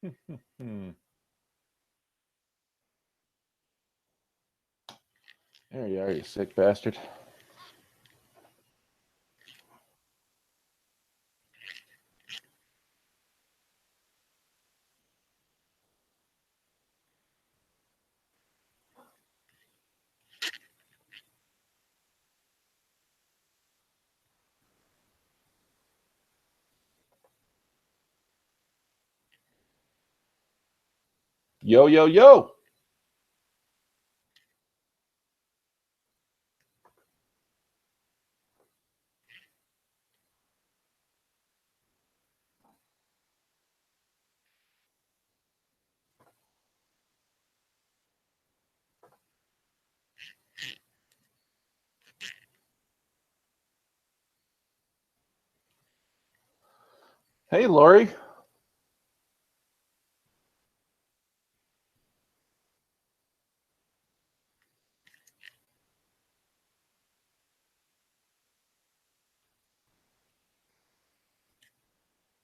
There you are, you sick bastard. Yo, yo, yo. Hey, Lori.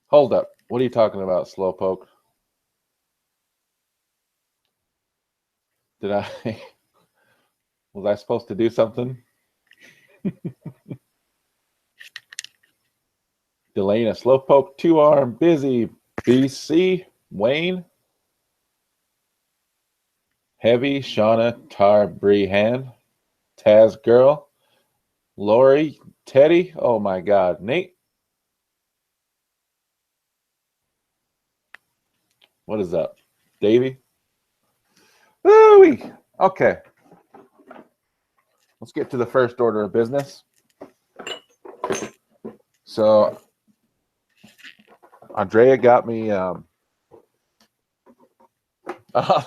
Hold up. What are you talking about, Slowpoke? Did I was I supposed to do something? Delana, Slowpoke, 2-arm, busy, BC, Wayne, Heavy, Shauna, Tar, Brehan, Taz Girl, Lori, Teddy. Oh my God, Nate. What is up, Davey? Woo-wee. Okay, let's get to the first order of business. So, Andrea got me. Oh,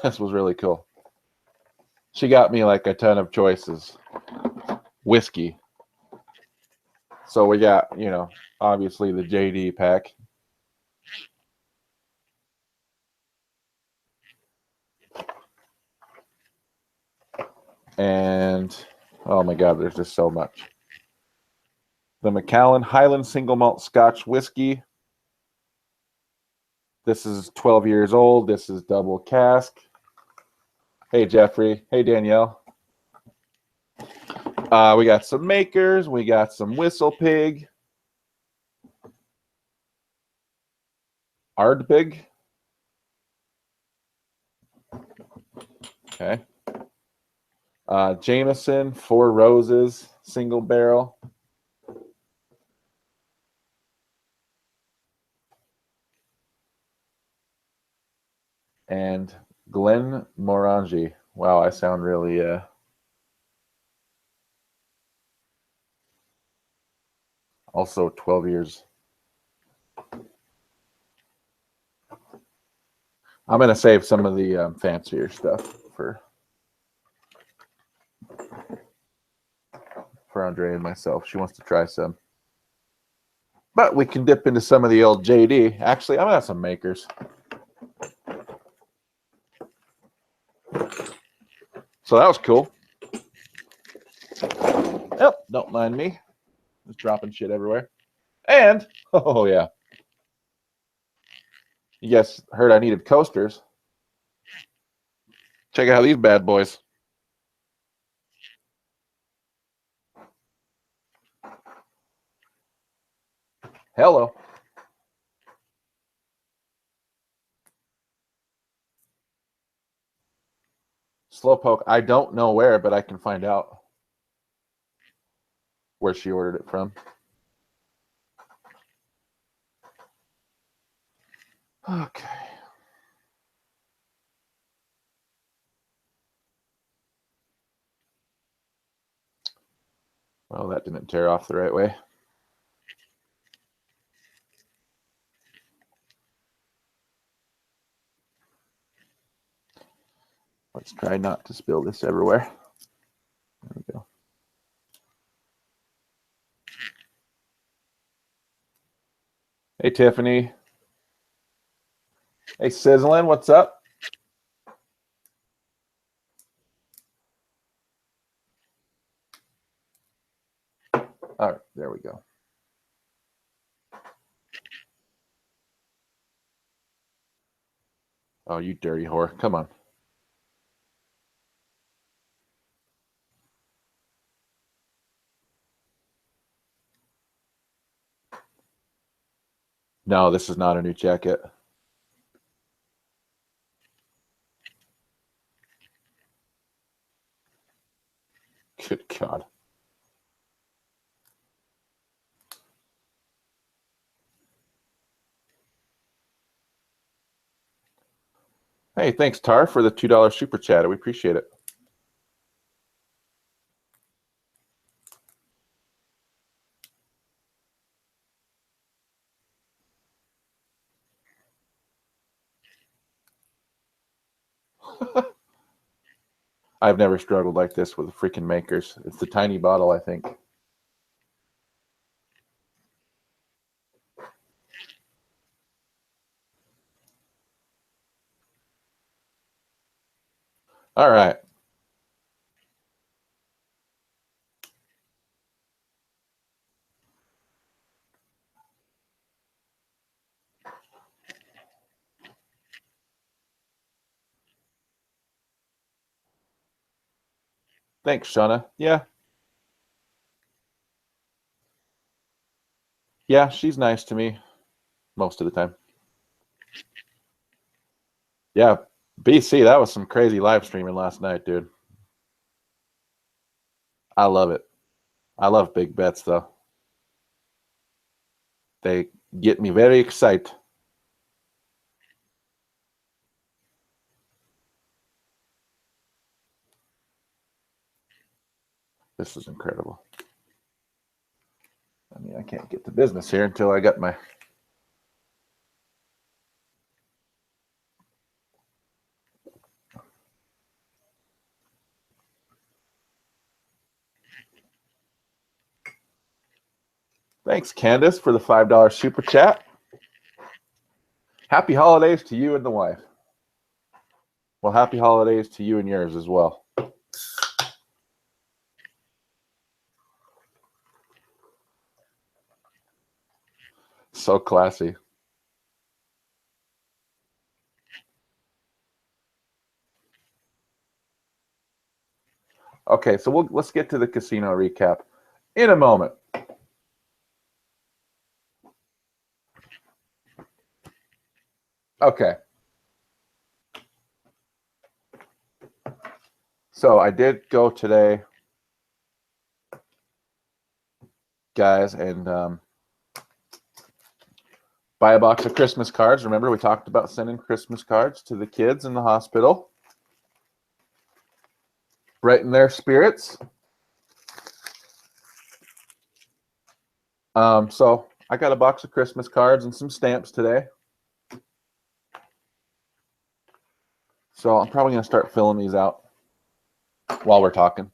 this was really cool. She got me like a ton of choices. Whiskey. So we got, obviously the JD pack. And oh my God, there's just so much. The Macallan Highland Single Malt Scotch Whiskey. This is 12 years old. This is double cask. Hey, Jeffrey. Hey, Danielle. We got some makers. We got some Whistle Pig. Ardbeg. Okay. Jameson, Four Roses, single barrel. And Glen Morangi. Wow, I sound really also 12 years. I'm going to save some of the fancier stuff for Andre and myself. She wants to try some. But we can dip into some of the old JD. Actually, I'm going to have some makers. So that was cool. Yep, don't mind me. Just dropping shit everywhere. And, oh yeah. You guys heard I needed coasters. Check out these bad boys. Hello. Slowpoke. I don't know where, but I can find out where she ordered it from. Okay. Well, that didn't tear off the right way. Let's try not to spill this everywhere. There we go. Hey, Tiffany. Hey, Sizzlin', what's up? All right, there we go. Oh, you dirty whore. Come on. No, this is not a new jacket. Good God. Hey, thanks, Tar, for the $2 super chat. We appreciate it. I've never struggled like this with the freaking makers. It's the tiny bottle, I think. All right. Thanks, Shauna. Yeah. Yeah, she's nice to me most of the time. Yeah, BC, that was some crazy live streaming last night, dude. I love it. I love big bets, though. They get me very excited. This is incredible. I mean, I can't get to business here until I got my... Thanks, Candace, for the $5 super chat. Happy holidays to you and the wife. Well, happy holidays to you and yours as well. So classy. Okay, so let's get to the casino recap in a moment. Okay. So I did go today, guys, and buy a box of Christmas cards. Remember, we talked about sending Christmas cards to the kids in the hospital. Brighten their spirits. So I got a box of Christmas cards and some stamps today. So I'm probably going to start filling these out while we're talking.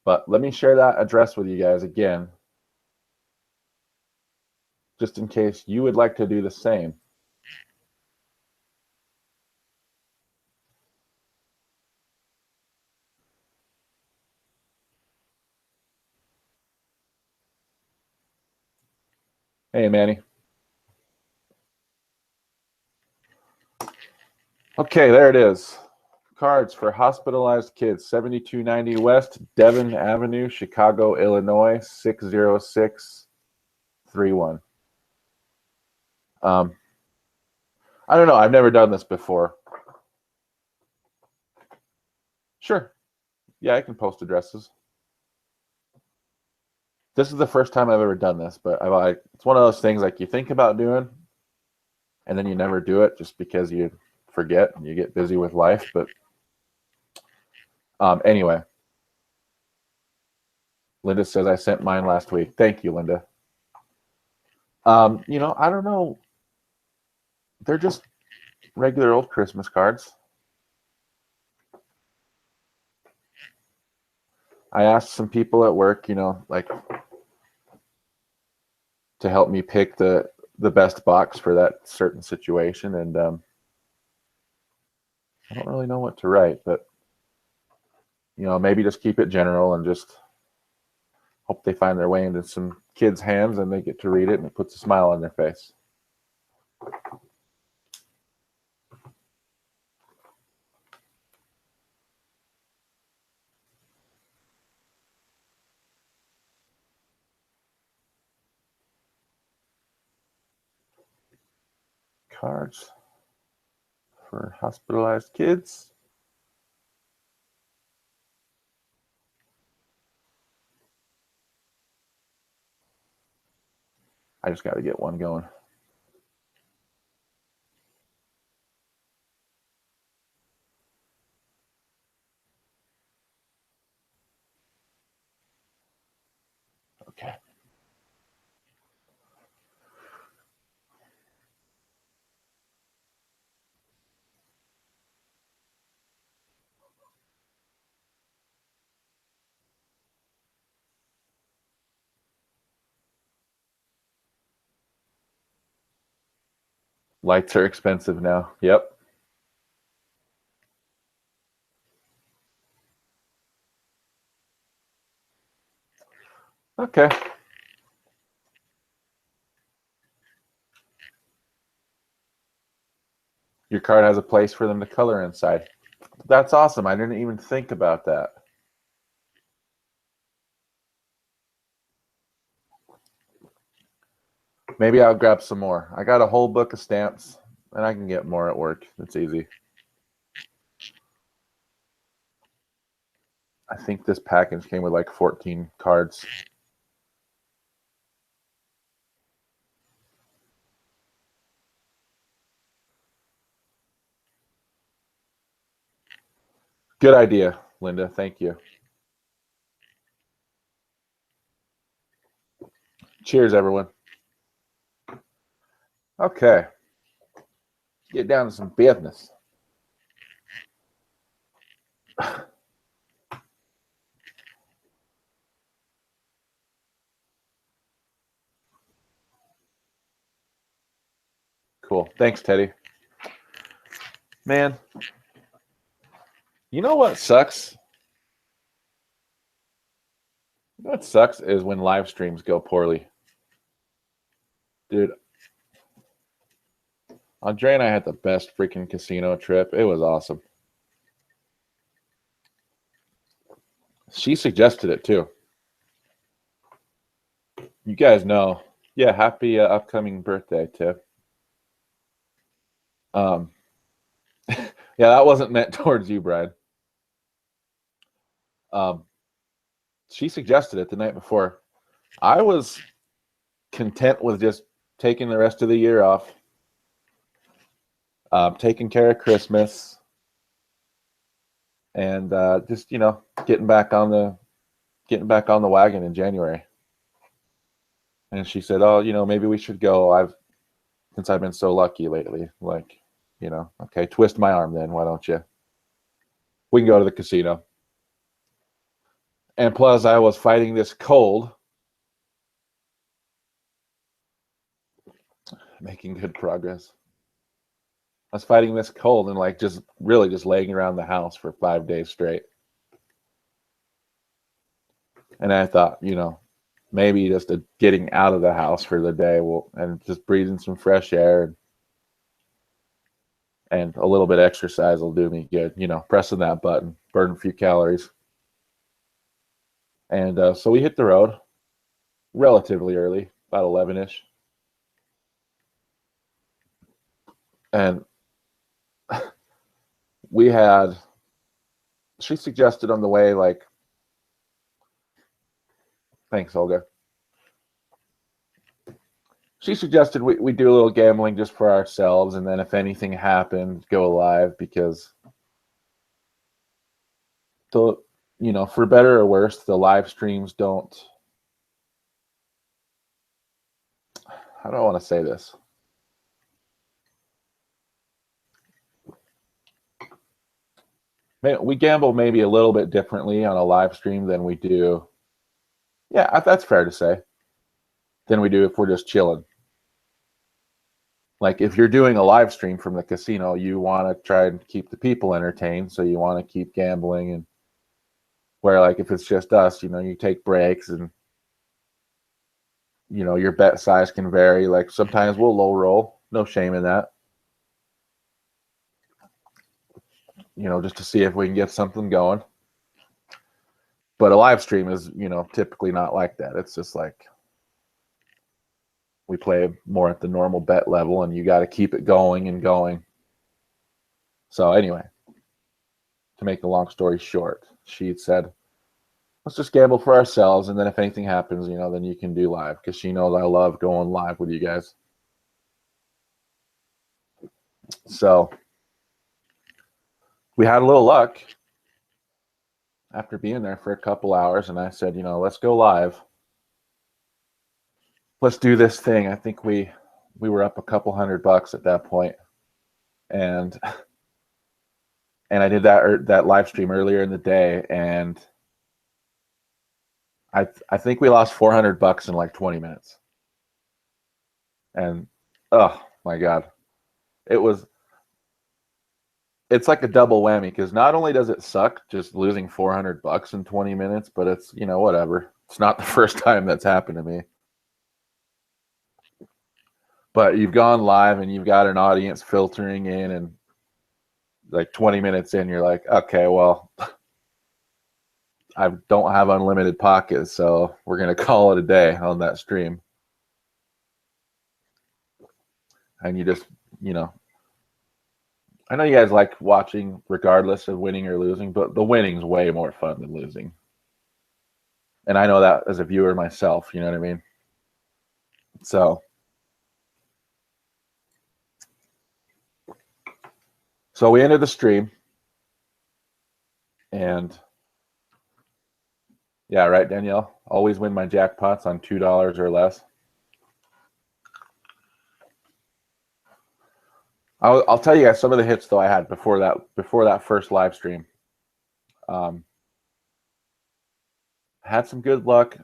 But let me share that address with you guys again, just in case you would like to do the same. Hey, Manny. Okay, there it is. Cards for hospitalized kids, 7290 West Devon Avenue, Chicago, Illinois, 60631. I don't know. I've never done this before. Sure. Yeah, I can post addresses. This is the first time I've ever done this, but it's one of those things like you think about doing and then you never do it just because you forget and you get busy with life. But anyway, Linda says I sent mine last week. Thank you, Linda. You know, I don't know. They're just regular old Christmas cards. I asked some people at work, you know, like to help me pick the best box for that certain situation, and I don't really know what to write, but you know, maybe just keep it general and just hope they find their way into some kids' hands and they get to read it and it puts a smile on their face. cards for hospitalized kids. I just got to get one going. Okay. Lights are expensive now. Yep. Okay. Your card has a place for them to color inside. That's awesome. I didn't even think about that. Maybe I'll grab some more. I got a whole book of stamps, and I can get more at work. It's easy. I think this package came with like 14 cards. Good idea, Linda. Thank you. Cheers, everyone. Okay. Get down to some business. Cool. Thanks, Teddy. Man, you know what sucks? What sucks is when live streams go poorly. Dude, Andre and I had the best freaking casino trip. It was awesome. She suggested it too. You guys know. Yeah, happy upcoming birthday, Tiff. Yeah, that wasn't meant towards you, Brian. She suggested it the night before. I was content with just taking the rest of the year off, taking care of Christmas, and just getting back on the wagon in January. And she said, "Oh, maybe we should go. Since I've been so lucky lately, like, okay, twist my arm then. Why don't you? We can go to the casino." And plus, I was fighting this cold, making good progress. I was fighting this cold and like just laying around the house for 5 days straight. And I thought, maybe just getting out of the house for the day and just breathing some fresh air and a little bit of exercise will do me good. Pressing that button, burn a few calories. And so we hit the road relatively early, about 11-ish. And she suggested on the way, like, thanks, Olga. She suggested we do a little gambling just for ourselves, and then if anything happened, go live, because for better or worse, the live streams don't. How do I want to say this? We gamble maybe a little bit differently on a live stream than we do. Yeah, that's fair to say. Than we do if we're just chilling. Like if you're doing a live stream from the casino, you want to try and keep the people entertained, so you want to keep gambling. And where like if it's just us, you take breaks and your bet size can vary. Like sometimes we'll low roll, no shame in that. Just to see if we can get something going. But a live stream is, typically not like that. It's just like we play more at the normal bet level, and you got to keep it going and going. So anyway, to make a long story short, she said, let's just gamble for ourselves, and then if anything happens, you know, then you can do live, because she knows I love going live with you guys. So we had a little luck after being there for a couple hours, and I said, you know, let's go live. Let's do this thing. I think we were up a couple $100 at that point, and I did that live stream earlier in the day, and I think we lost $400 in like 20 minutes. And oh my God, it's like a double whammy, because not only does it suck just losing $400 in 20 minutes, but it's, you know, whatever. It's not the first time that's happened to me. But you've gone live and you've got an audience filtering in, and like 20 minutes in, you're like, okay, well, I don't have unlimited pockets, so we're going to call it a day on that stream. And you just, you know, I know you guys like watching regardless of winning or losing, but the winning's way more fun than losing. And I know that as a viewer myself, you know what I mean? So we ended the stream, and yeah, right, Danielle? Always win my jackpots on $2 or less. I'll tell you guys some of the hits though I had before that first live stream. I had some good luck.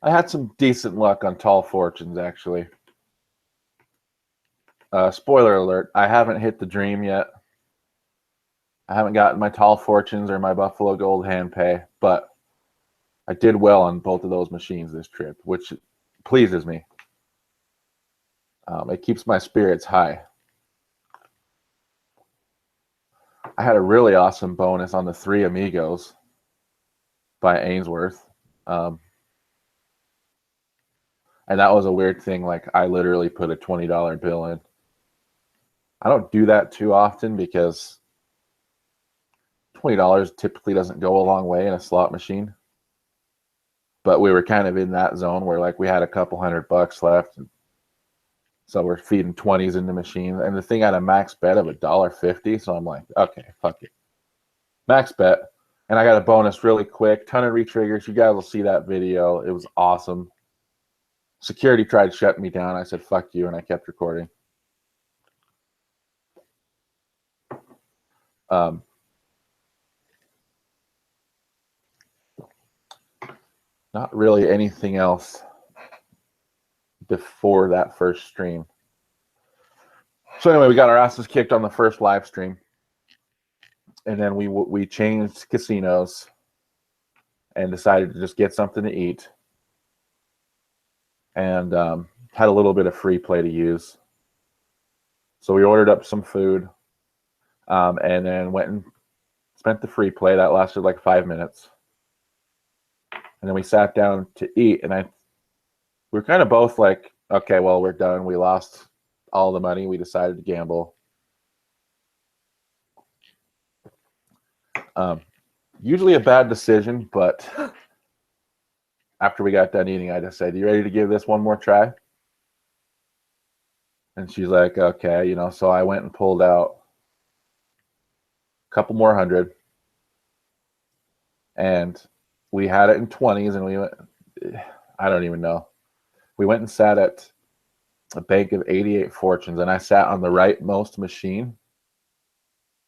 I had some decent luck on Tall Fortunes, actually. Spoiler alert, I haven't hit the dream yet. I haven't gotten my Tall Fortunes or my Buffalo Gold hand pay, but I did well on both of those machines this trip, which pleases me. It keeps my spirits high. I had a really awesome bonus on the Three Amigos by Ainsworth. And that was a weird thing. Like, I literally put a $20 bill in. I don't do that too often because $20 typically doesn't go a long way in a slot machine. But we were kind of in that zone where, like, we had a couple $100 left. And so we're feeding 20s in the machine. And the thing had a max bet of $1.50. So I'm like, okay, fuck it. Max bet. And I got a bonus really quick. Ton of retriggers. You guys will see that video. It was awesome. Security tried shutting me down. I said, fuck you. And I kept recording. Not really anything else before that first stream. So anyway, we got our asses kicked on the first live stream, and then we changed casinos and decided to just get something to eat, and had a little bit of free play to use. So we ordered up some food, and then went and spent the free play. That lasted like 5 minutes. And then we sat down to eat, and we were kind of both like, okay, well, we're done. We lost all the money. We decided to gamble. Usually a bad decision, but after we got done eating, I just said, you ready to give this one more try? And she's like, okay, you know, so I went and pulled out a couple more $100, and we had it in 20s, and we went, I don't even know. We went and sat at a bank of 88 fortunes, and I sat on the rightmost machine.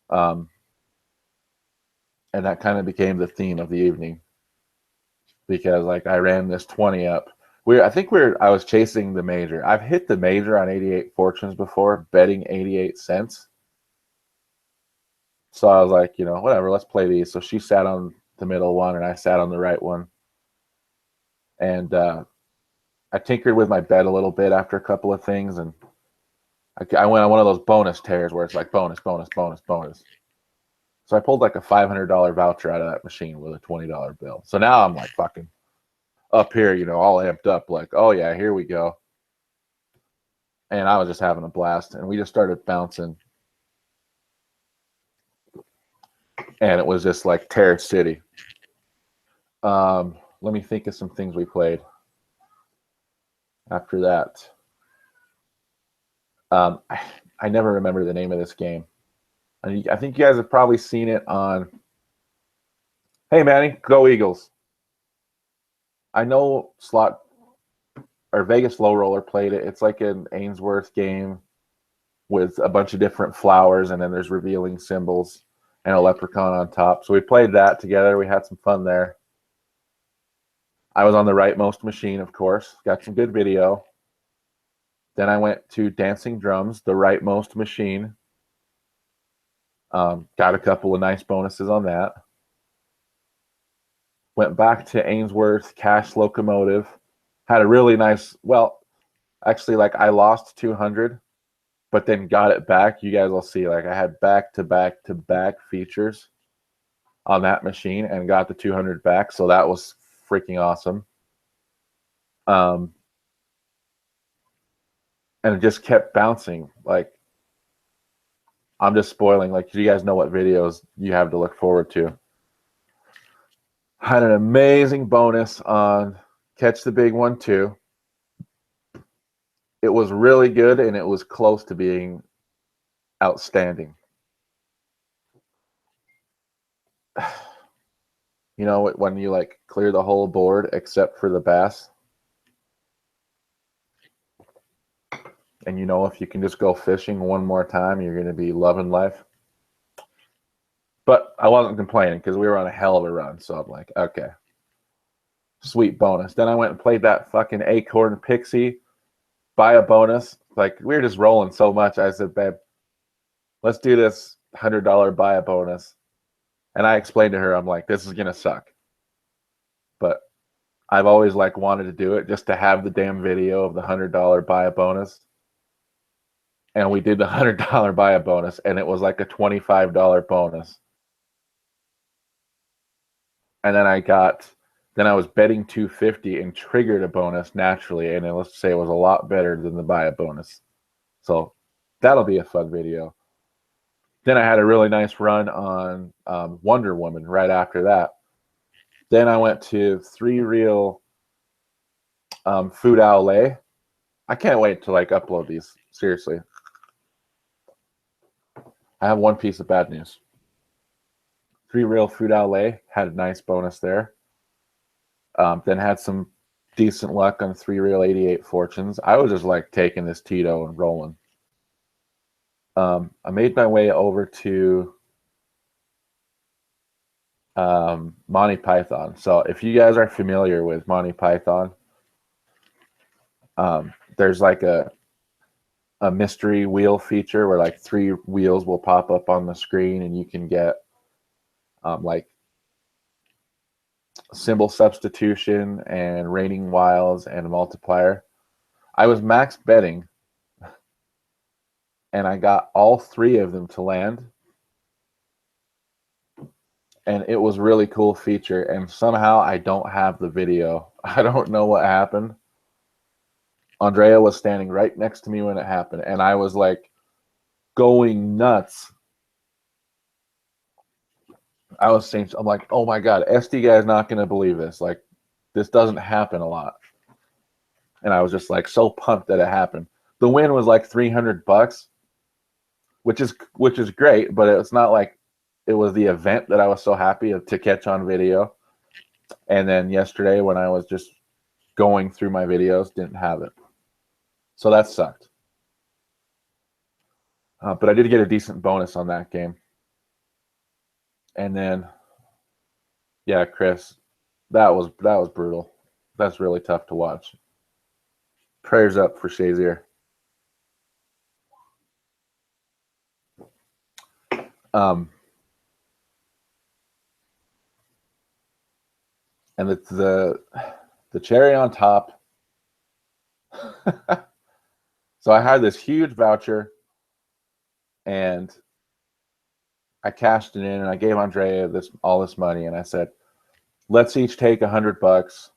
And that kind of became the theme of the evening, because like I ran this 20 up. I was chasing the major. I've hit the major on 88 fortunes before, betting 88 cents. So I was like, you know, whatever, let's play these. So she sat on the middle one, and I sat on the right one. And I tinkered with my bet a little bit after a couple of things, and I went on one of those bonus tears where it's like bonus, bonus, bonus, bonus. So I pulled like a $500 voucher out of that machine with a $20 bill. So now I'm like fucking up here, you know, all amped up, like, oh yeah, here we go. and I was just having a blast, and we just started bouncing, and it was just like Terror City. Let me think of some things we played after that. I never remember the name of this game. I think you guys have probably seen it on. Hey, Manny, go Eagles! I know Slot or Vegas Low Roller played it. It's like an Ainsworth game with a bunch of different flowers, and then there's revealing symbols and a leprechaun on top. So we played that together. We had some fun there. I was on the rightmost machine, of course. Got some good video. Then I went to Dancing Drums, the rightmost machine. Got a couple of nice bonuses on that. Went back to Ainsworth Cash Locomotive. Had a really nice, well, actually, like I lost 200, but then got it back. You guys will see, like I had back-to-back-to-back features on that machine and got the 200 back. So that was freaking awesome. And it just kept bouncing. Like, I'm just spoiling. Like, you guys know what videos you have to look forward to. Had an amazing bonus on Catch the Big One, too. It was really good, and it was close to being outstanding. You know, when you, like, clear the whole board except for the bass. And you know, if you can just go fishing one more time, you're going to be loving life. But I wasn't complaining because we were on a hell of a run. So I'm like, okay, sweet bonus. Then I went and played that fucking Acorn Pixie, buy a bonus. Like, we were just rolling so much. I said, babe, let's do this $100 buy a bonus. And I explained to her, I'm like, this is going to suck. But I've always like wanted to do it just to have the damn video of the $100 buy a bonus. And we did the $100 buy a bonus, and it was like a $25 bonus. And then I was betting 250 and triggered a bonus naturally, and let's say it was a lot better than the buy a bonus. So that'll be a fun video. Then I had a really nice run on Wonder Woman right after that. Then I went to 3-reel Food Outlay. I can't wait to like upload these, seriously. I have one piece of bad news. 3-reel Food Outlay had a nice bonus there. Then had some decent luck on 3-reel 88 Fortunes. I was just like taking this Tito and rolling. I made my way over to Monty Python. So if you guys are familiar with Monty Python, there's like a mystery wheel feature where like 3 wheels will pop up on the screen, and you can get like symbol substitution and raining wilds and a multiplier. I was max betting, and I got all 3 of them to land, and it was really cool feature. And somehow I don't have the video. I don't know what happened. Andrea was standing right next to me when it happened, and I was like going nuts. I was saying, I'm like, oh my God, SD guy's not going to believe this. Like, this doesn't happen a lot. And I was just like so pumped that it happened. The win was like $300, which is great, but it's not like it was the event that I was so happy to catch on video. And then yesterday when I was just going through my videos, didn't have it. So that sucked. But I did get a decent bonus on that game. And then, yeah, Chris, that was brutal. That's really tough to watch. Prayers up for Shazier. And the cherry on top. So I had this huge voucher, and I cashed it in, and I gave Andrea all this money, and I said, let's each take $100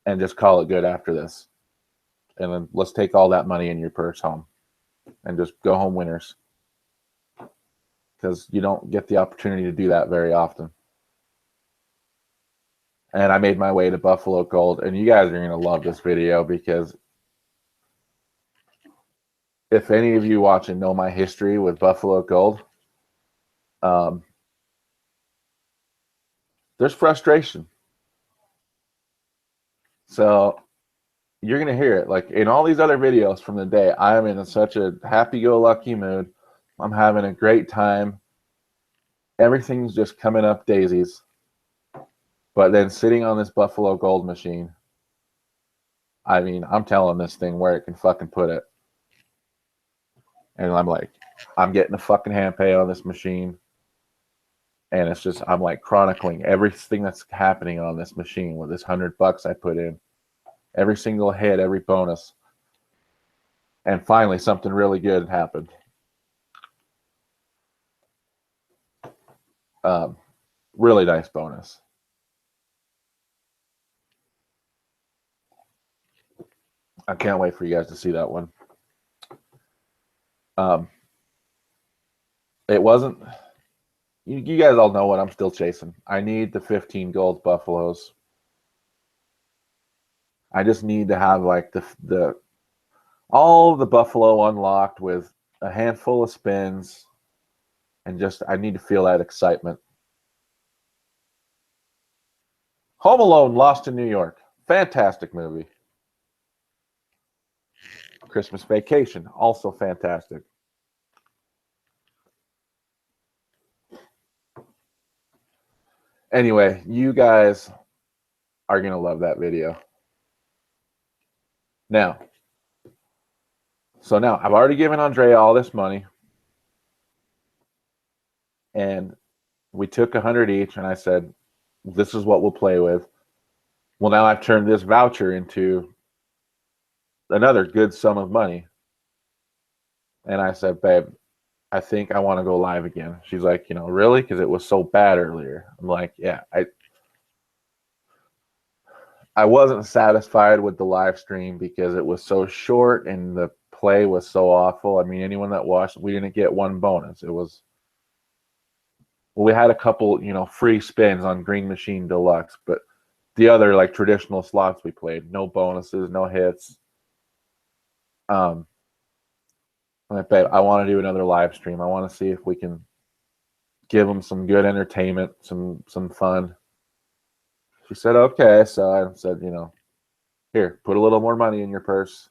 and just call it good after this. and then let's take all that money in your purse home and just go home winners, because you don't get the opportunity to do that very often. And I made my way to Buffalo Gold, and you guys are going to love this video, because if any of you watching know my history with Buffalo Gold, there's frustration. So you're going to hear it. Like in all these other videos from the day, I am in such a happy-go-lucky mood. I'm having a great time. Everything's just coming up daisies. But then sitting on this Buffalo Gold machine, I mean, I'm telling this thing where it can fucking put it. And I'm like, I'm getting a fucking hand pay on this machine. And it's just, I'm like chronicling everything that's happening on this machine with this $100 I put in. Every single hit, every bonus. And finally, something really good happened. Really nice bonus. I can't wait for you guys to see that one. It wasn't, you guys all know what I'm still chasing. I need the 15 gold buffaloes. I just need to have like all the buffalo unlocked with a handful of spins, and just I need to feel that excitement. Home Alone: Lost in New York. Fantastic movie. Christmas Vacation, also fantastic. Anyway, you guys are going to love that video. Now, I've already given Andrea all this money, and we took 100 each, and I said, this is what we'll play with. Well, now I've turned this voucher into another good sum of money. And I said, babe, I think I want to go live again. She's like, really? Because it was so bad earlier. I'm like, yeah, I wasn't satisfied with the live stream because it was so short and the play was so awful. I mean, anyone that watched, we didn't get one bonus. It was, well, we had a couple, free spins on Green Machine Deluxe, but the other like traditional slots we played, no bonuses, no hits. I'm like, babe, I want to do another live stream. I want to see if we can give them some good entertainment, some fun. She said, okay. So I said, here, put a little more money in your purse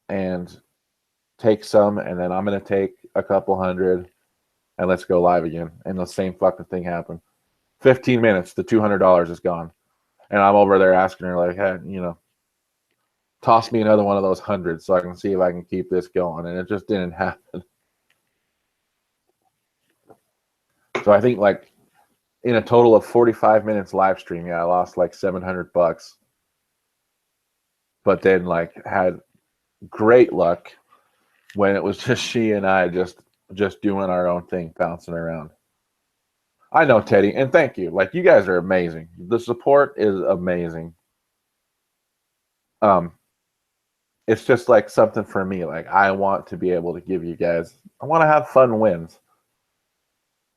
and take some, and then I'm going to take a couple hundred, and let's go live again. And the same fucking thing happened. 15 minutes, the $200 is gone. And I'm over there asking her, like, hey, toss me another one of those hundreds so I can see if I can keep this going. And it just didn't happen. So I think like in a total of 45 minutes live stream, I lost like $700. But then like had great luck when it was just she and I just doing our own thing, bouncing around. I know, Teddy, and thank you. Like, you guys are amazing. The support is amazing. It's just like something for me. Like, I want to be able to give you guys, I want to have fun wins.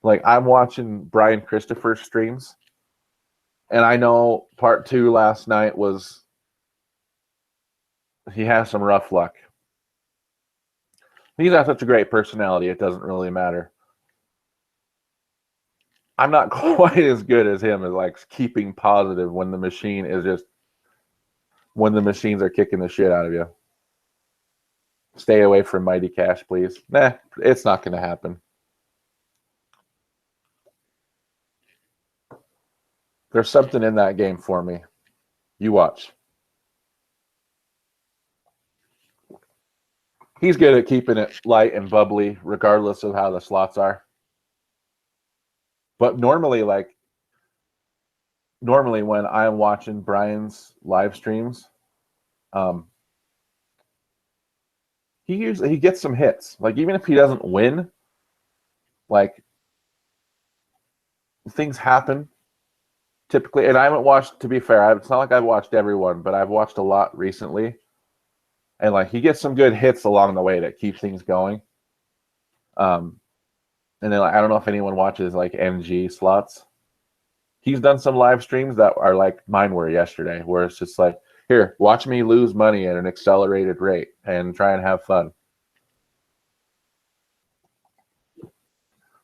Like, I'm watching Brian Christopher's streams, and I know part 2 last night was, he has some rough luck. He's got such a great personality, it doesn't really matter. I'm not quite as good as him as like keeping positive when the machine is just, when the machines are kicking the shit out of you. Stay away from Mighty Cash, please. Nah, it's not going to happen. There's something in that game for me. You watch. He's good at keeping it light and bubbly, regardless of how the slots are. But normally when I'm watching Brian's live streams, he gets some hits. Like, even if he doesn't win, like, things happen typically. And I haven't watched, to be fair, it's not like I've watched everyone, but I've watched a lot recently. And like he gets some good hits along the way that keep things going. And then like, I don't know if anyone watches like NG slots. He's done some live streams that are like mine were yesterday, where it's just like, here, watch me lose money at an accelerated rate and try and have fun.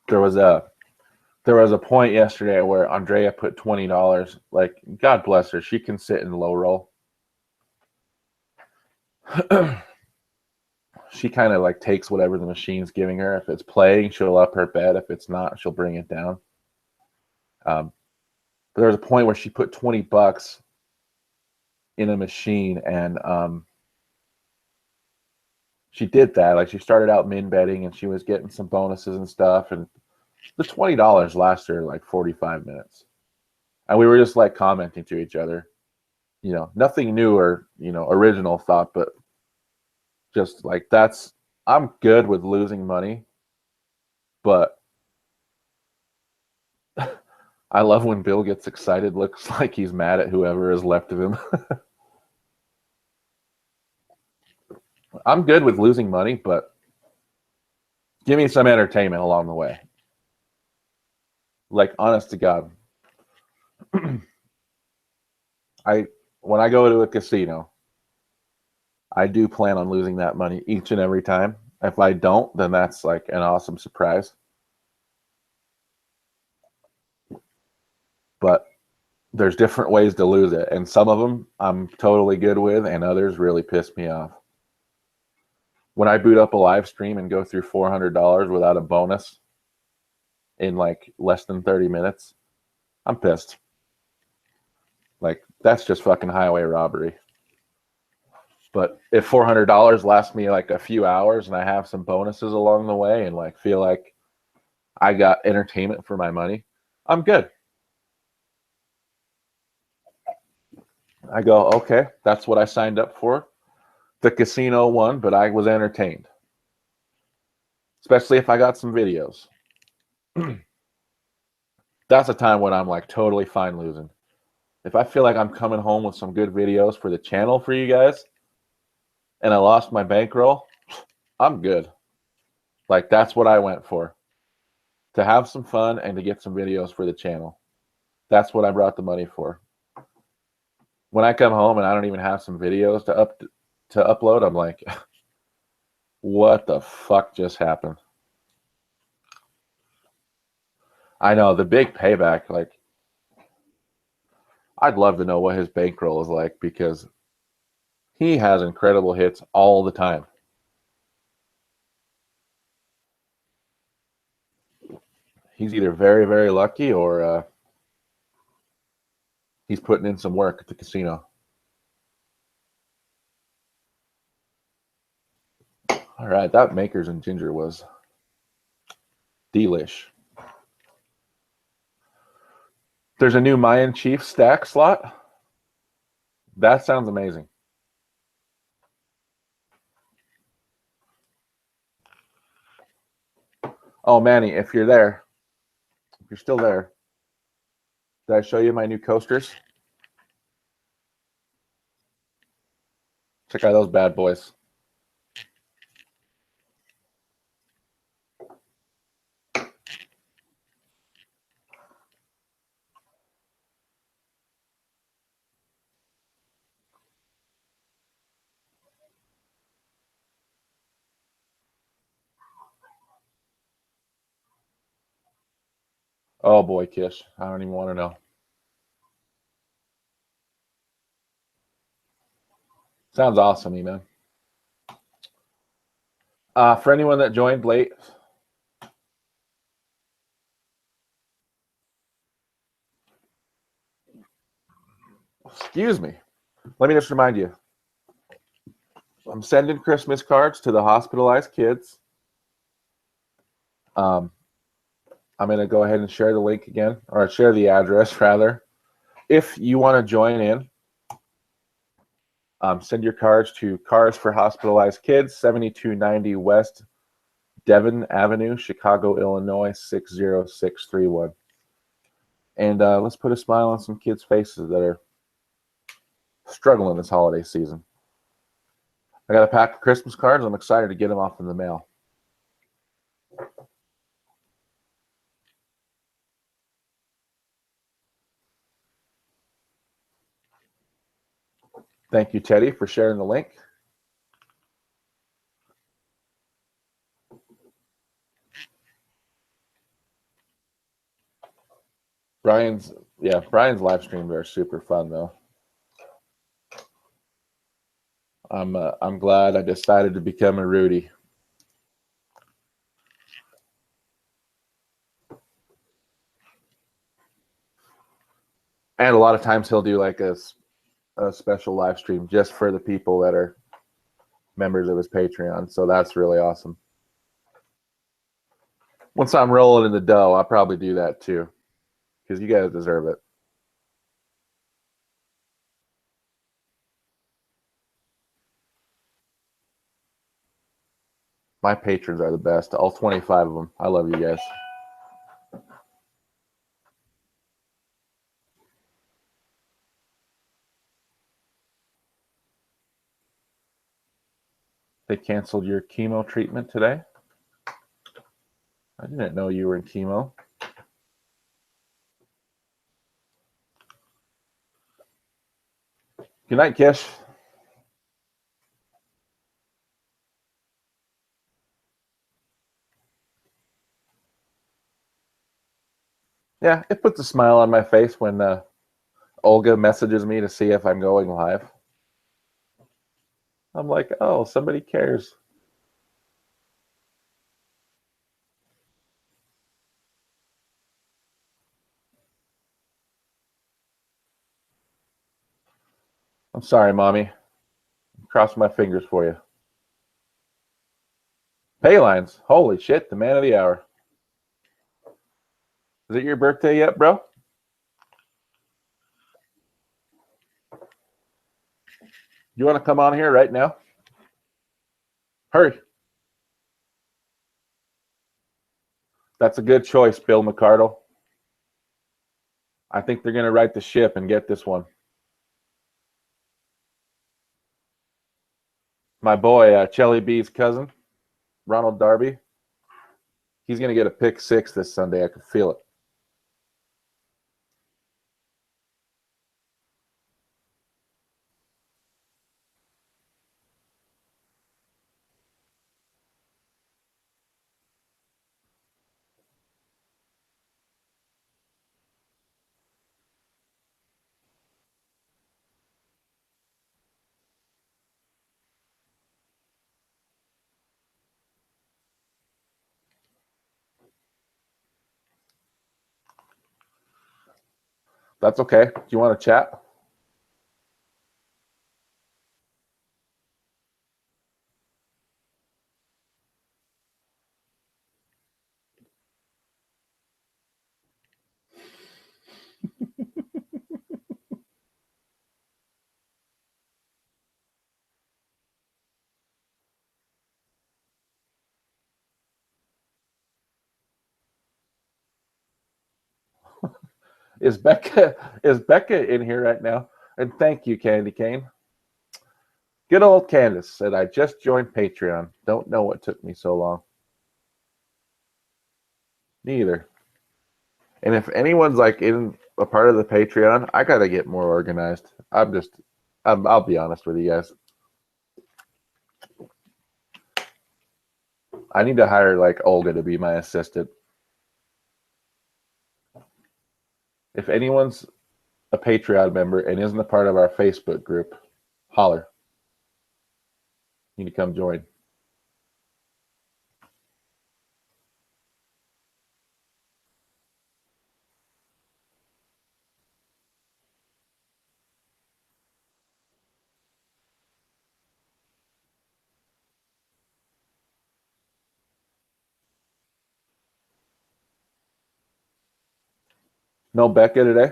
There was a point yesterday where Andrea put $20. Like, God bless her, she can sit and low roll. She kind of like takes whatever the machine's giving her. If it's playing, she'll up her bet. If it's not, she'll bring it down. But there was a point where she put $20 in a machine, and she did that. Like, she started out min betting, and she was getting some bonuses and stuff. And the $20 lasted her like 45 minutes, and we were just like commenting to each other. You know, nothing new or original thought, but just like I'm good with losing money, but I love when Bill gets excited. Looks like he's mad at whoever is left of him. I'm good with losing money, but give me some entertainment along the way. Like, honest to God, when I go to a casino, I do plan on losing that money each and every time. If I don't, then that's like an awesome surprise. But there's different ways to lose it, and some of them I'm totally good with, and others really piss me off. When I boot up a live stream and go through $400 without a bonus in like less than 30 minutes, I'm pissed. Like, that's just fucking highway robbery. But if $400 lasts me like a few hours and I have some bonuses along the way and like feel like I got entertainment for my money, I'm good. I go, okay, that's what I signed up for. The casino won, but I was entertained. Especially if I got some videos. That's a time when I'm like totally fine losing. If I feel like I'm coming home with some good videos for the channel for you guys, and I lost my bankroll, I'm good. Like, that's what I went for. To have some fun and to get some videos for the channel. That's what I brought the money for. When I come home and I don't even have some videos to upload, I'm like, what the fuck just happened? I know, the big payback, like, I'd love to know what his bankroll is like, because he has incredible hits all the time. He's either very, very lucky or he's putting in some work at the casino. All right, that Makers and Ginger was delish. There's a new Mayan Chief stack slot. That sounds amazing. Oh, Manny, if you're there, if you're still there, did I show you my new coasters? Check out those bad boys. Oh boy, Kish, I don't even want to know. Sounds awesome, man. For anyone that joined late, excuse me. Let me just remind you, I'm sending Christmas cards to the hospitalized kids. I'm going to go ahead and share the link again, or share the address, rather. If you want to join in, send your cards to Cars for Hospitalized Kids, 7290 West Devon Avenue, Chicago, Illinois, 60631. And let's put a smile on some kids' faces that are struggling this holiday season. I got a pack of Christmas cards. I'm excited to get them off in the mail. Thank you, Teddy, for sharing the link. Brian's live streams are super fun though. I'm glad I decided to become a Rudy. And a lot of times he'll do like a special live stream just for the people that are members of his Patreon. So that's really awesome. Once I'm rolling in the dough, I'll probably do that too, because you guys deserve it. My patrons are the best. All 25 of them. I love you guys. They canceled your chemo treatment today? I didn't know you were in chemo. Good night, Kish. Yeah, it puts a smile on my face when Olga messages me to see if I'm going live. I'm like, oh, somebody cares. I'm sorry, Mommy. I'm crossing my fingers for you. Paylines. Holy shit, the man of the hour. Is it your birthday yet, bro? You want to come on here right now? Hurry. That's a good choice, Bill McCardle. I think they're going to right the ship and get this one. My boy, Chelly B's cousin, Ronald Darby, he's going to get a pick six this Sunday. I can feel it. That's okay. Do you want to chat? Is Becca in here right now? And thank you, Candy Cane. Good old Candace said, I just joined Patreon. Don't know what took me so long. Neither. And if anyone's like in a part of the Patreon, I got to get more organized. I'll be honest with you guys. I need to hire like Olga to be my assistant. If anyone's a Patreon member and isn't a part of our Facebook group, holler. You need to come join. No Becca today?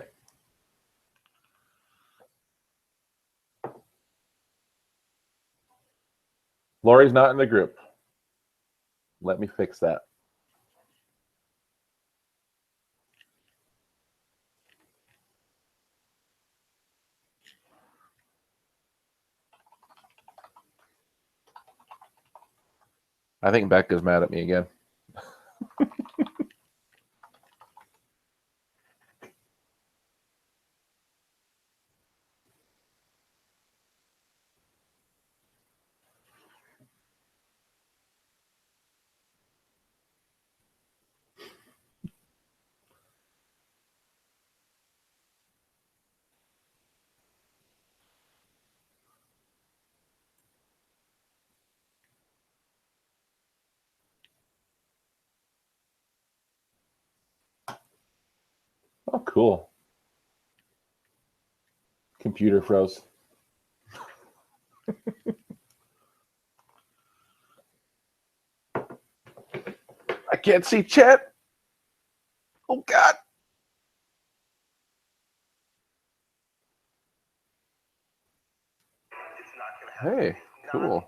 Lori's not in the group. Let me fix that. I think Becca's mad at me again. Oh, cool. Computer froze. I can't see chat. Oh, God. Hey, cool.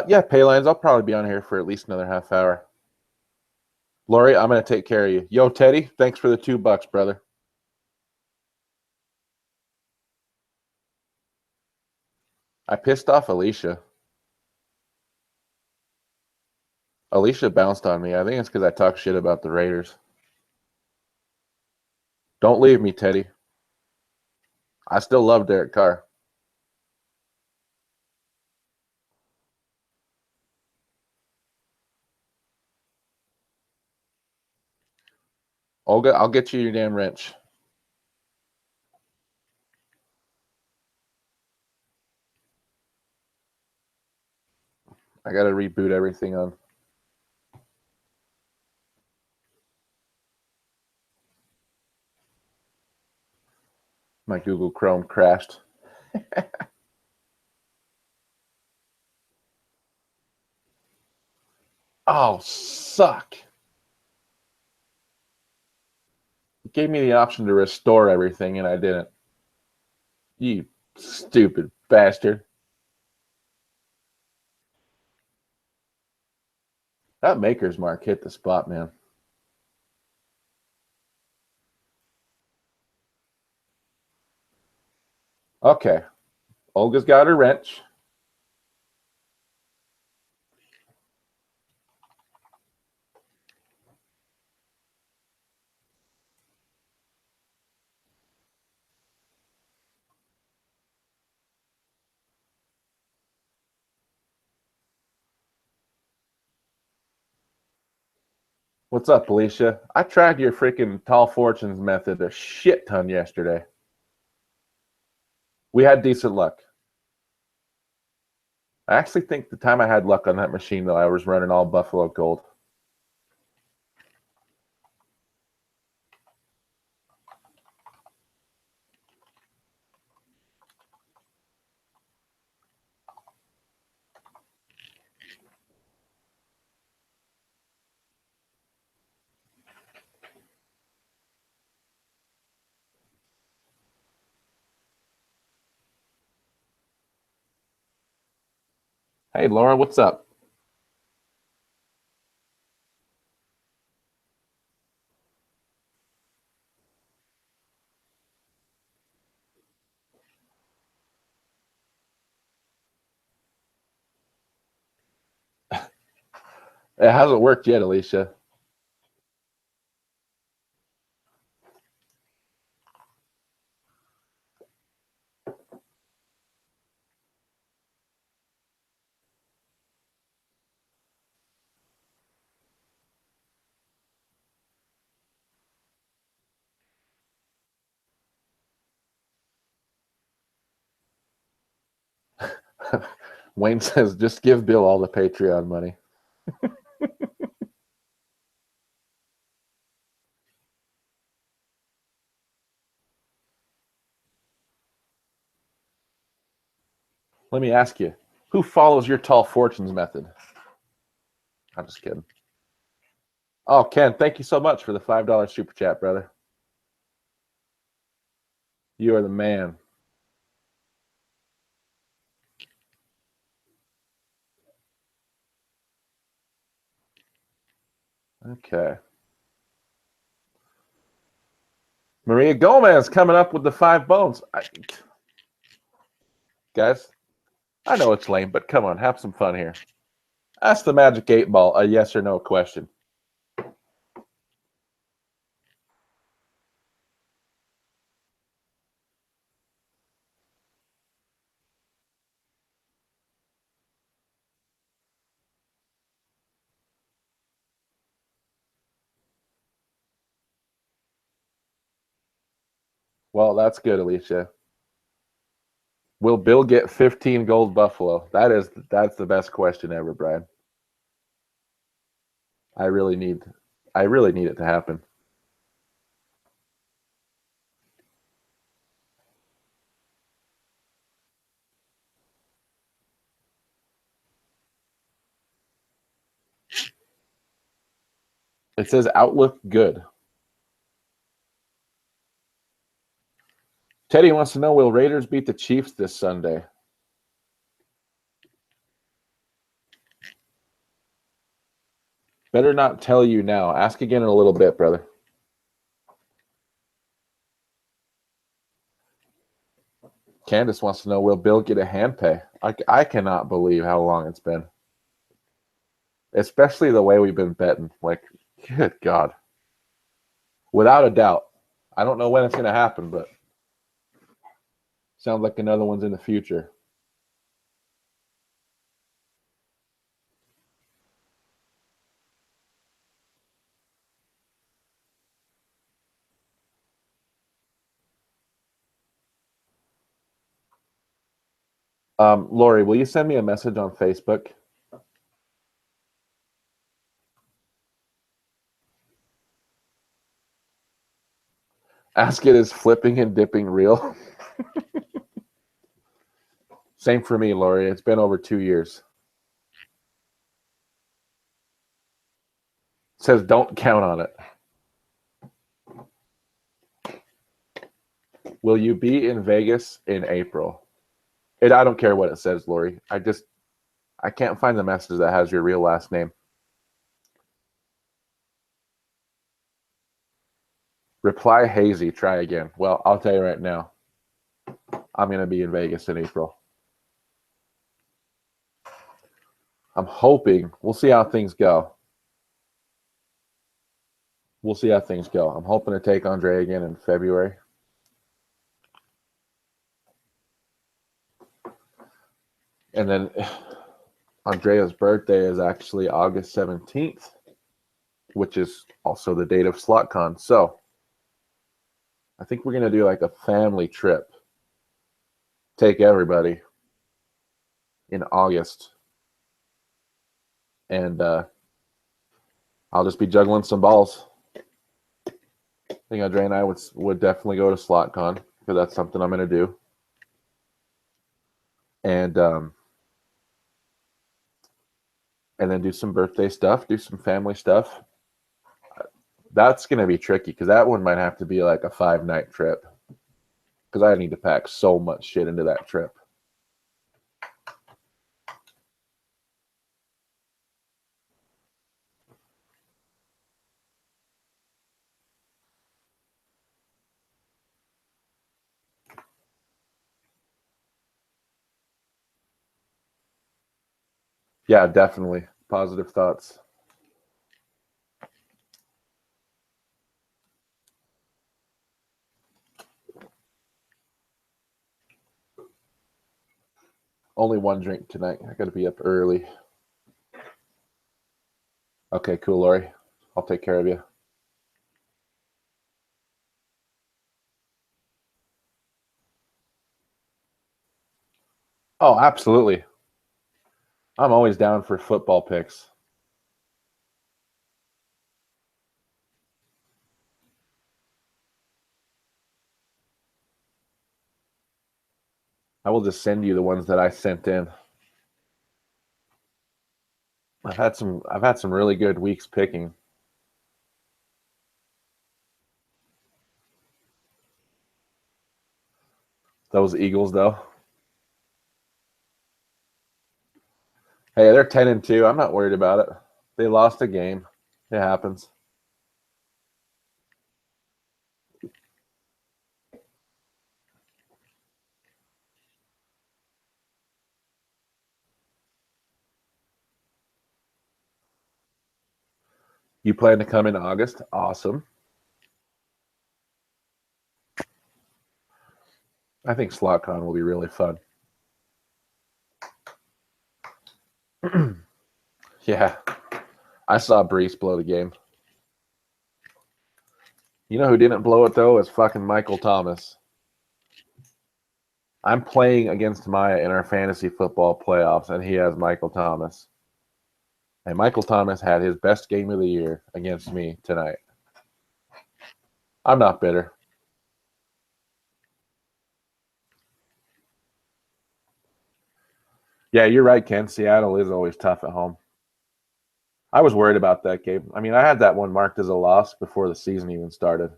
Yeah, Paylines. I'll probably be on here for at least another half hour. Lori, I'm going to take care of you. Yo, Teddy, thanks for the $2, brother. I pissed off Alicia. Alicia bounced on me. I think it's because I talk shit about the Raiders. Don't leave me, Teddy. I still love Derek Carr. Olga, I'll get you your damn wrench. I got to reboot everything on. My Google Chrome crashed. Oh, suck. It gave me the option to restore everything, and I didn't. You stupid bastard. That Maker's Mark hit the spot, man. Okay. Olga's got her wrench. What's up, Alicia? I tried your freaking Tall Fortunes method a shit ton yesterday. We had decent luck. I actually think the time I had luck on that machine, though, I was running all Buffalo Gold. Hey, Laura, what's up? It hasn't worked yet, Alicia. Wayne says, just give Bill all the Patreon money. Let me ask you, who follows your Tall Fortunes method? I'm just kidding. Oh, Ken, thank you so much for the $5 super chat, brother. You are the man. Okay. Maria Gomez coming up with the 5 bones. Guys, I know it's lame, but come on, have some fun here. Ask the Magic 8 Ball a yes or no question. Well, that's good, Alicia. Will Bill get 15 gold buffalo? That's the best question ever, Brian. I really need it to happen. It says outlook good. Teddy wants to know, will Raiders beat the Chiefs this Sunday? Better not tell you now. Ask again in a little bit, brother. Candace wants to know, will Bill get a hand pay? I cannot believe how long it's been. Especially the way we've been betting. Like, good God. Without a doubt. I don't know when it's going to happen, but sounds like another one's in the future. Lori, will you send me a message on Facebook? Ask it, is flipping and dipping real? Same for me, Lori. It's been over 2 years. It says don't count on it. Will you be in Vegas in April? I don't care what it says, Lori. I can't find the message that has your real last name. Reply hazy. Try again. Well, I'll tell you right now. I'm going to be in Vegas in April. I'm hoping. We'll see how things go. We'll see how things go. I'm hoping to take Andre again in February. And then Andrea's birthday is actually August 17th, which is also the date of SlotCon. So I think we're going to do like a family trip. Take everybody in August. And I'll just be juggling some balls. I think Andre and I would definitely go to SlotCon because that's something I'm going to do. And then do some birthday stuff, do some family stuff. That's going to be tricky because that one might have to be like a 5-night trip because I need to pack so much shit into that trip. Yeah, definitely. Positive thoughts. Only one drink tonight. I got to be up early. Okay, cool, Lori. I'll take care of you. Oh, absolutely. I'm always down for football picks. I will just send you the ones that I sent in. I've had some really good weeks picking. Those Eagles, though. Hey, they're 10-2. I'm not worried about it. They lost a game. It happens. You plan to come in August? Awesome. I think SLOTCon will be really fun. Yeah. I saw Brees blow the game. You know who didn't blow it, though? Is fucking Michael Thomas. I'm playing against Maya in our fantasy football playoffs, and he has Michael Thomas. And Michael Thomas had his best game of the year against me tonight. I'm not bitter. Yeah, you're right, Ken. Seattle is always tough at home. I was worried about that game. I mean, I had that one marked as a loss before the season even started.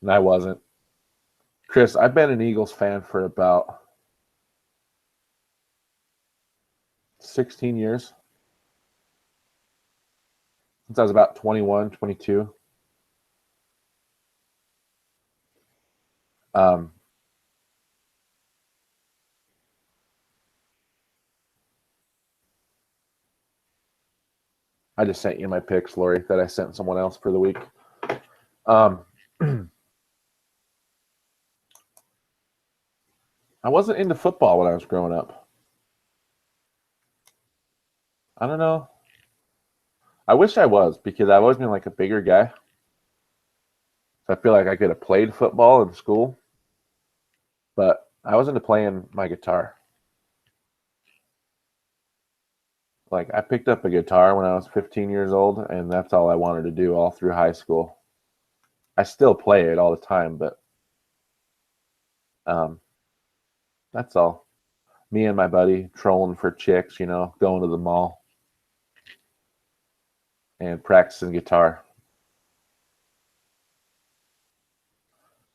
And I wasn't. Chris, I've been an Eagles fan for about 16 years. Since I was about 21, 22. Um, I just sent you my picks, Lori, that I sent someone else for the week. I wasn't into football when I was growing up. I don't know. I wish I was, because I've always been like a bigger guy. So I feel like I could have played football in school, but I was into playing my guitar. Like, I picked up a guitar when I was 15 years old, and that's all I wanted to do all through high school. I still play it all the time, but that's all. Me and my buddy trolling for chicks, going to the mall and practicing guitar.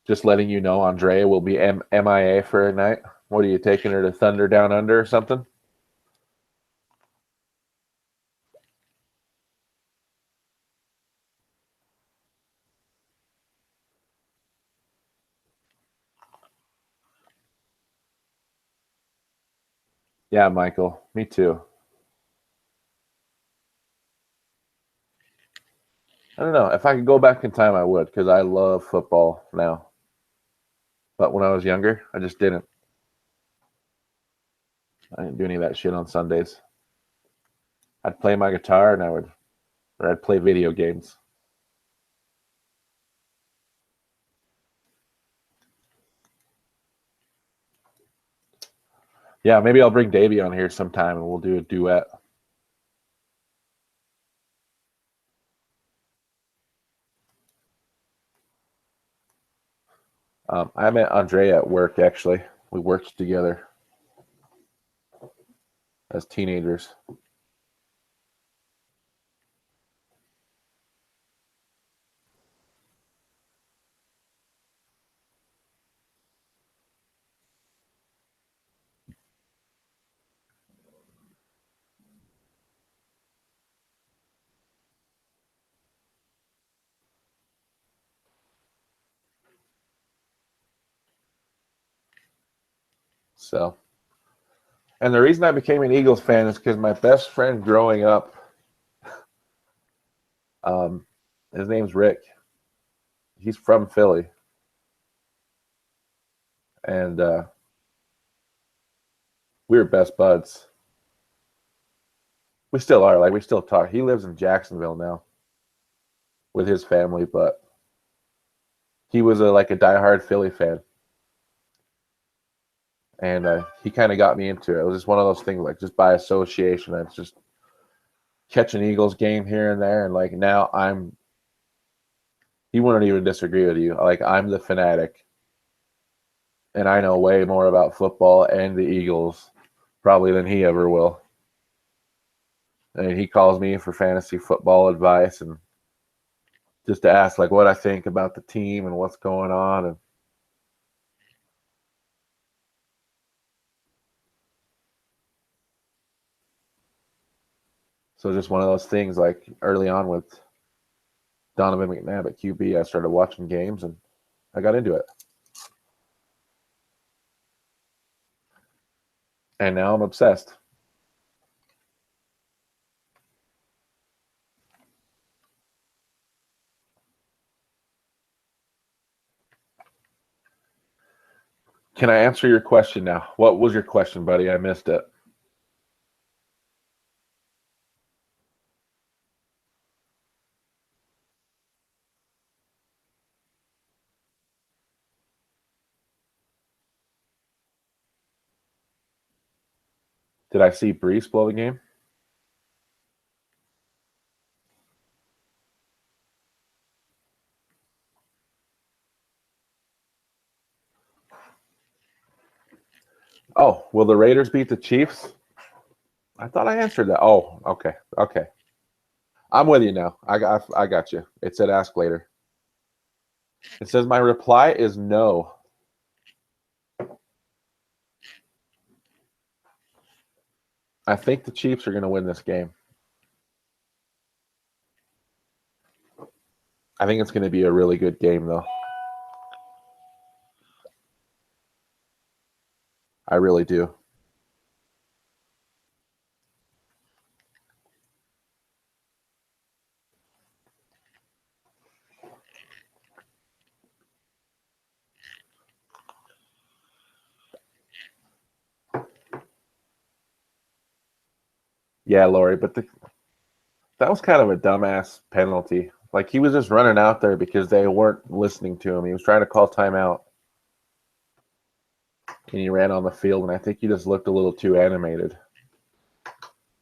Just letting you know, Andrea will be MIA for a night. What are you taking her to Thunder Down Under or something? Yeah, Michael. Me too. I don't know. If I could go back in time, I would, because I love football now. But when I was younger, I just didn't. I didn't do any of that shit on Sundays. I'd play my guitar or I'd play video games. Yeah, maybe I'll bring Davey on here sometime and we'll do a duet. I met Andrea at work, actually. We worked together as teenagers. So, and the reason I became an Eagles fan is because my best friend growing up, his name's Rick. He's from Philly. And we were best buds. We still are. Like, we still talk. He lives in Jacksonville now with his family, but he was like a diehard Philly fan. and he kind of got me into it. It was just one of those things, like just by association. It's just catch an Eagles game here and there, and like now he wouldn't even disagree with you. Like I'm the fanatic, and I know way more about football and the Eagles probably than he ever will. And he calls me for fantasy football advice and just to ask like what I think about the team and what's going on. And so just one of those things, like early on with Donovan McNabb at QB, I started watching games and I got into it. And now I'm obsessed. Can I answer your question now? What was your question, buddy? I missed it. Did I see Brees blow the game? Oh, will the Raiders beat the Chiefs? I thought I answered that. Oh, okay. Okay. I'm with you now. I got you. It said ask later. It says my reply is no. I think the Chiefs are going to win this game. I think it's going to be a really good game, though. I really do. Yeah, Lori, but that was kind of a dumbass penalty. Like he was just running out there because they weren't listening to him. He was trying to call timeout, and he ran on the field, and I think he just looked a little too animated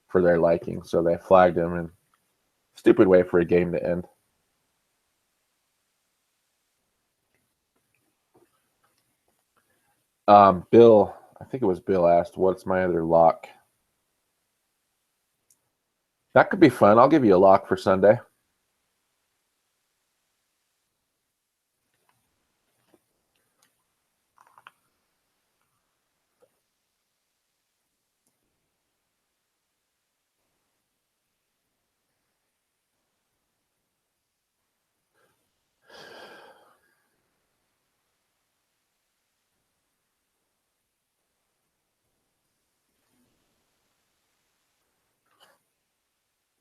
for their liking, so they flagged him. And stupid way for a game to end. Bill, I think it was Bill asked, "What's my other lock?" That could be fun. I'll give you a lock for Sunday.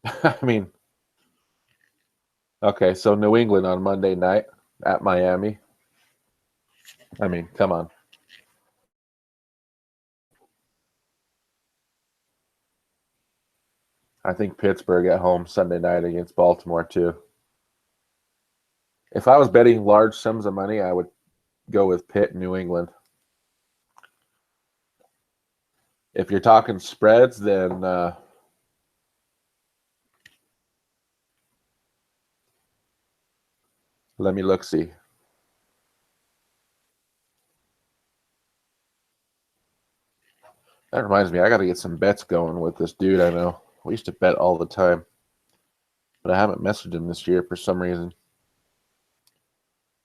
I mean, okay, so New England on Monday night at Miami. I mean, come on. I think Pittsburgh at home Sunday night against Baltimore too. If I was betting large sums of money, I would go with Pitt, New England. If you're talking spreads, then let me look see. That reminds me, I got to get some bets going with this dude I know. We used to bet all the time, but I haven't messaged him this year for some reason.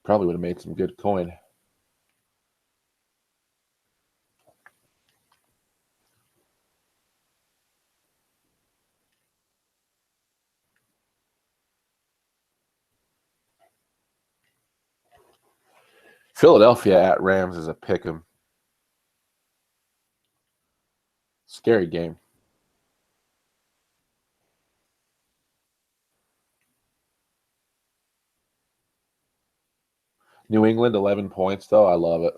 Probably would have made some good coin. Philadelphia at Rams is a pick 'em. Scary game. New England 11 points though. I love it.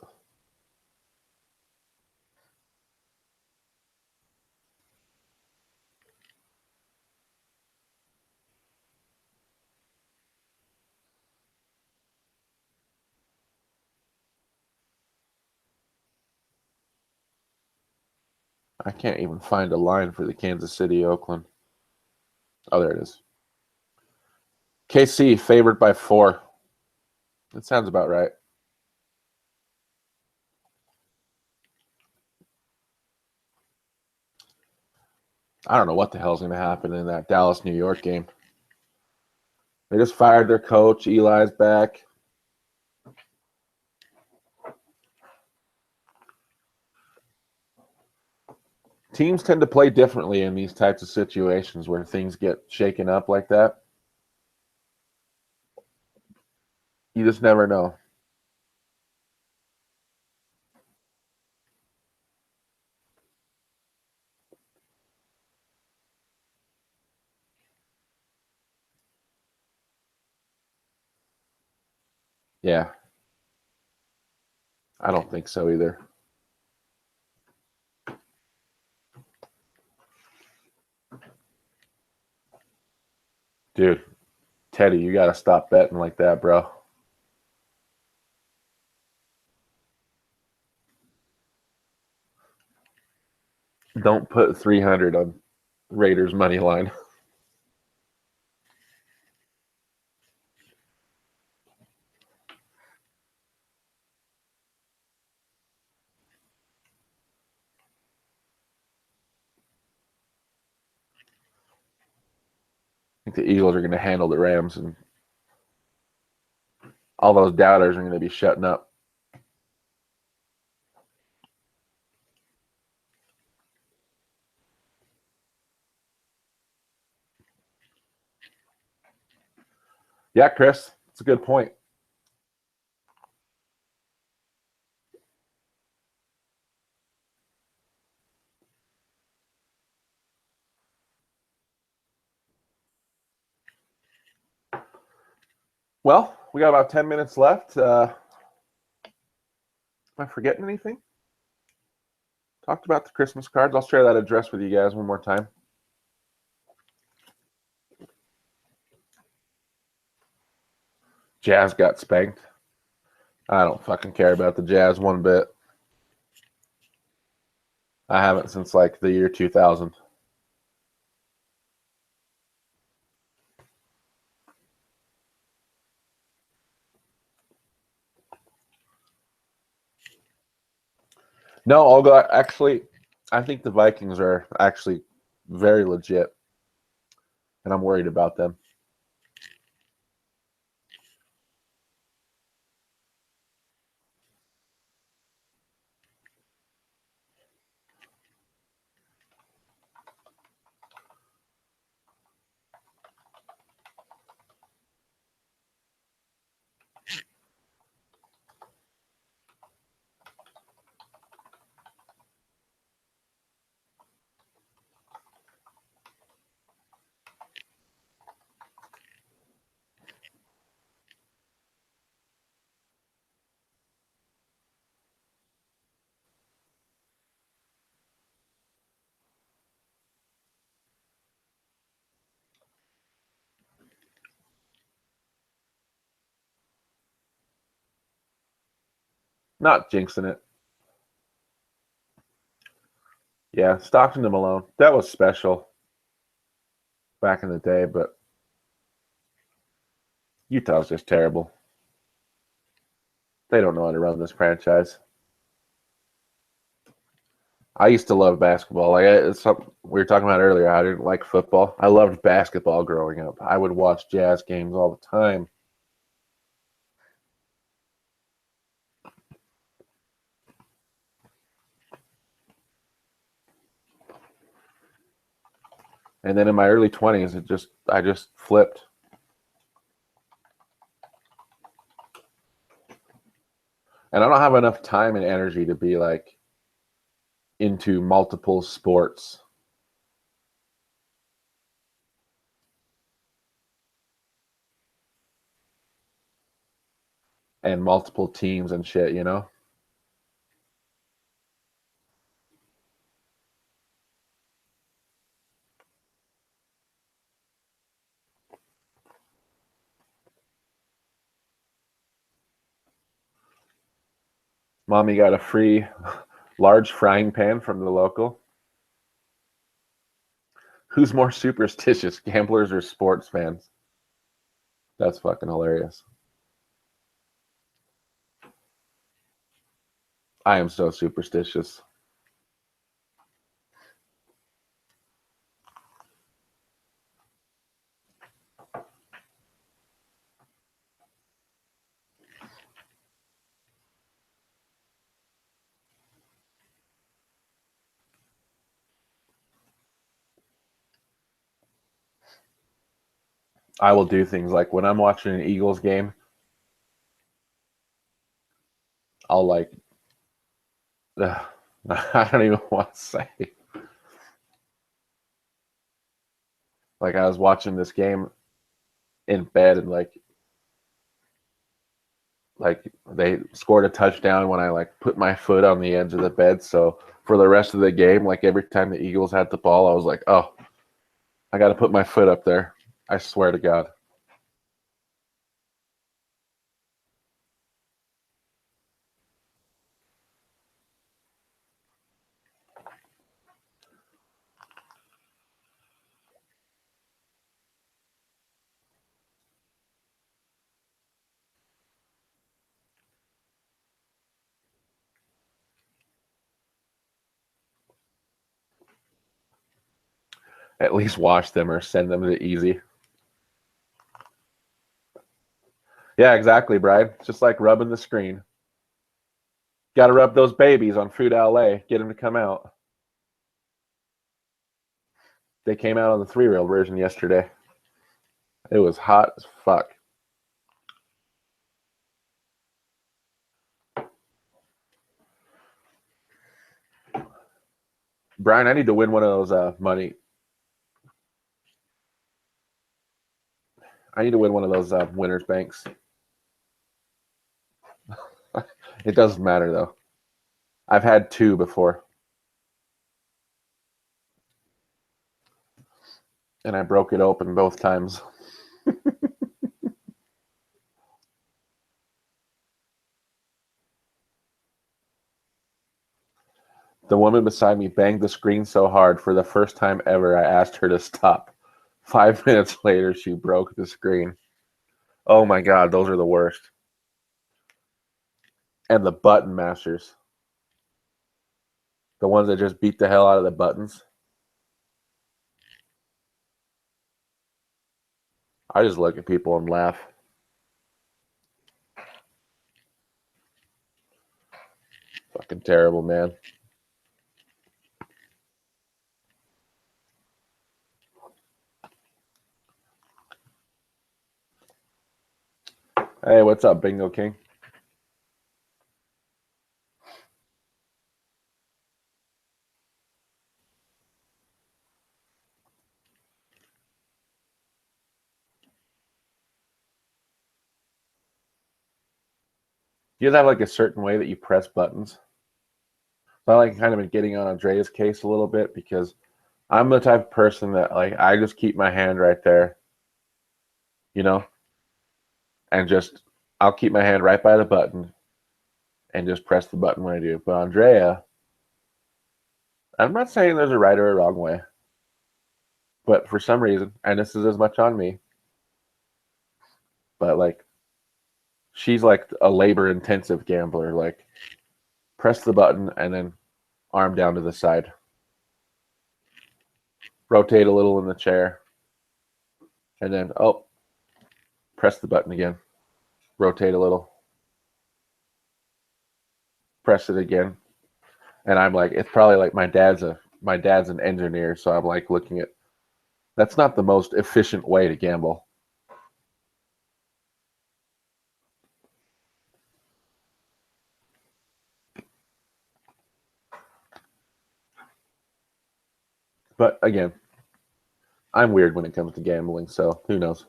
I can't even find a line for the Kansas City Oakland. Oh, there it is. KC favored by 4. That sounds about right. I don't know what the hell's going to happen in that Dallas-New York game. They just fired their coach. Eli's back. Teams tend to play differently in these types of situations where things get shaken up like that. You just never know. Yeah. I don't think so either. Dude, Teddy, you got to stop betting like that, bro. Don't put 300 on Raiders money line. I think the Eagles are going to handle the Rams, and all those doubters are going to be shutting up. Yeah, Chris, it's a good point. Well, we got about 10 minutes left. Am I forgetting anything? Talked about the Christmas cards. I'll share that address with you guys one more time. Jazz got spanked. I don't fucking care about the Jazz one bit. I haven't since like the year 2000. No, I'll go. Actually, I think the Vikings are actually very legit, and I'm worried about them. Not jinxing it. Yeah, Stockton to Malone. That was special back in the day, but Utah's just terrible. They don't know how to run this franchise. I used to love basketball. Like it's something we were talking about earlier. I didn't like football. I loved basketball growing up. I would watch Jazz games all the time. And then in my early 20s, I just flipped. And I don't have enough time and energy to be like into multiple sports and multiple teams and shit, you know? Mommy got a free large frying pan from the local. Who's more superstitious, gamblers or sports fans? That's fucking hilarious. I am so superstitious. I will do things like when I'm watching an Eagles game, I'll like, I don't even want to say. Like I was watching this game in bed and like they scored a touchdown when I like put my foot on the edge of the bed. So for the rest of the game, like every time the Eagles had the ball, I was like, oh, I got to put my foot up there. I swear to God. At least wash them or send them to easy. Yeah, exactly, Brian. It's just like rubbing the screen. Got to rub those babies on Food LA. Get them to come out. They came out on the 3-rail version yesterday. It was hot as fuck. Brian, I need to win one of those money. I need to win one of those winners banks. It doesn't matter though. I've had 2 before. And I broke it open both times. The woman beside me banged the screen so hard for the first time ever, I asked her to stop. 5 minutes later, she broke the screen. Oh my God, those are the worst. And the button mashers. The ones that just beat the hell out of the buttons. I just look at people and laugh. Fucking terrible, man. Hey, what's up, Bingo King? You guys have like a certain way that you press buttons. So I like kind of been getting on Andrea's case a little bit because I'm the type of person that like I just keep my hand right there, you know, and just I'll keep my hand right by the button and just press the button when I do. But Andrea, I'm not saying there's a right or a wrong way, but for some reason, and this is as much on me, but like she's like a labor intensive gambler. Like press the button and then arm down to the side. Rotate a little in the chair. And then, oh, press the button again. Rotate a little. Press it again. And I'm like, it's probably like my dad's an engineer, so I'm like looking at that's not the most efficient way to gamble. But again, I'm weird when it comes to gambling, so who knows?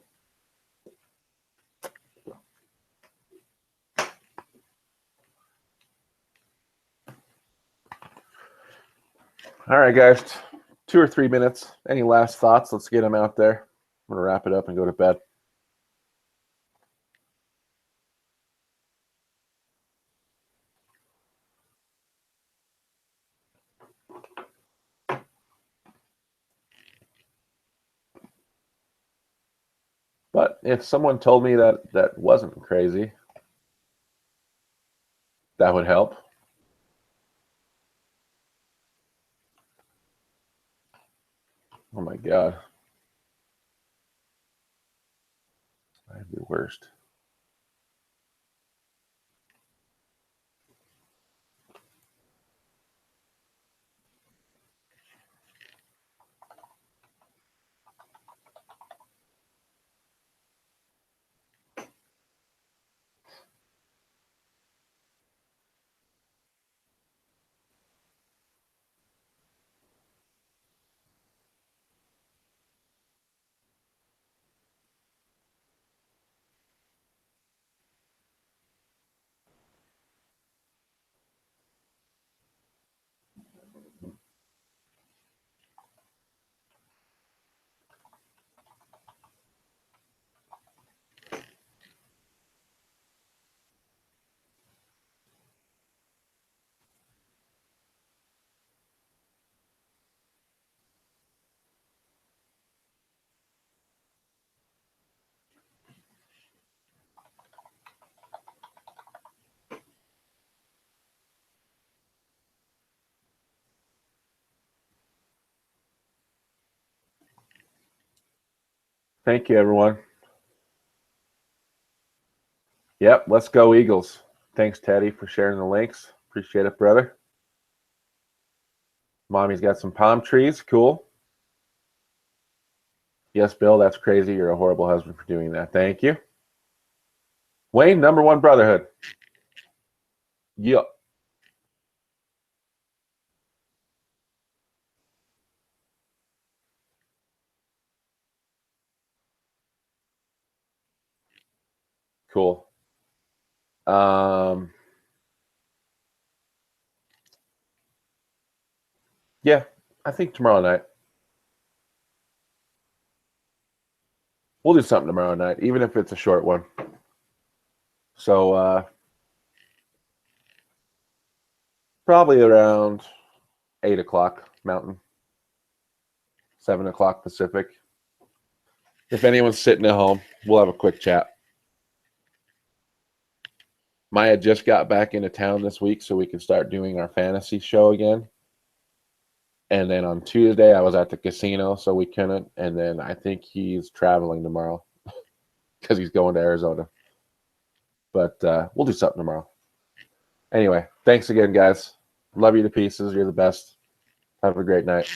All right, guys, 2 or 3 minutes. Any last thoughts? Let's get them out there. I'm going to wrap it up and go to bed. But if someone told me that that wasn't crazy, that would help. Oh my God. I'd be worst. Thank you, everyone. Yep, let's go Eagles. Thanks, Teddy, for sharing the links. Appreciate it, brother. Mommy's got some palm trees. Cool. Yes, Bill, that's crazy. You're a horrible husband for doing that. Thank you. Wayne, #1 brotherhood. Yep. Cool. Yeah, I think tomorrow night. We'll do something tomorrow night, even if it's a short one. So probably around 8 o'clock Mountain, 7 o'clock Pacific. If anyone's sitting at home, we'll have a quick chat. Maya just got back into town this week, so we can start doing our fantasy show again. And then on Tuesday, I was at the casino, so we couldn't. And then I think he's traveling tomorrow because he's going to Arizona. But we'll do something tomorrow. Anyway, thanks again, guys. Love you to pieces. You're the best. Have a great night.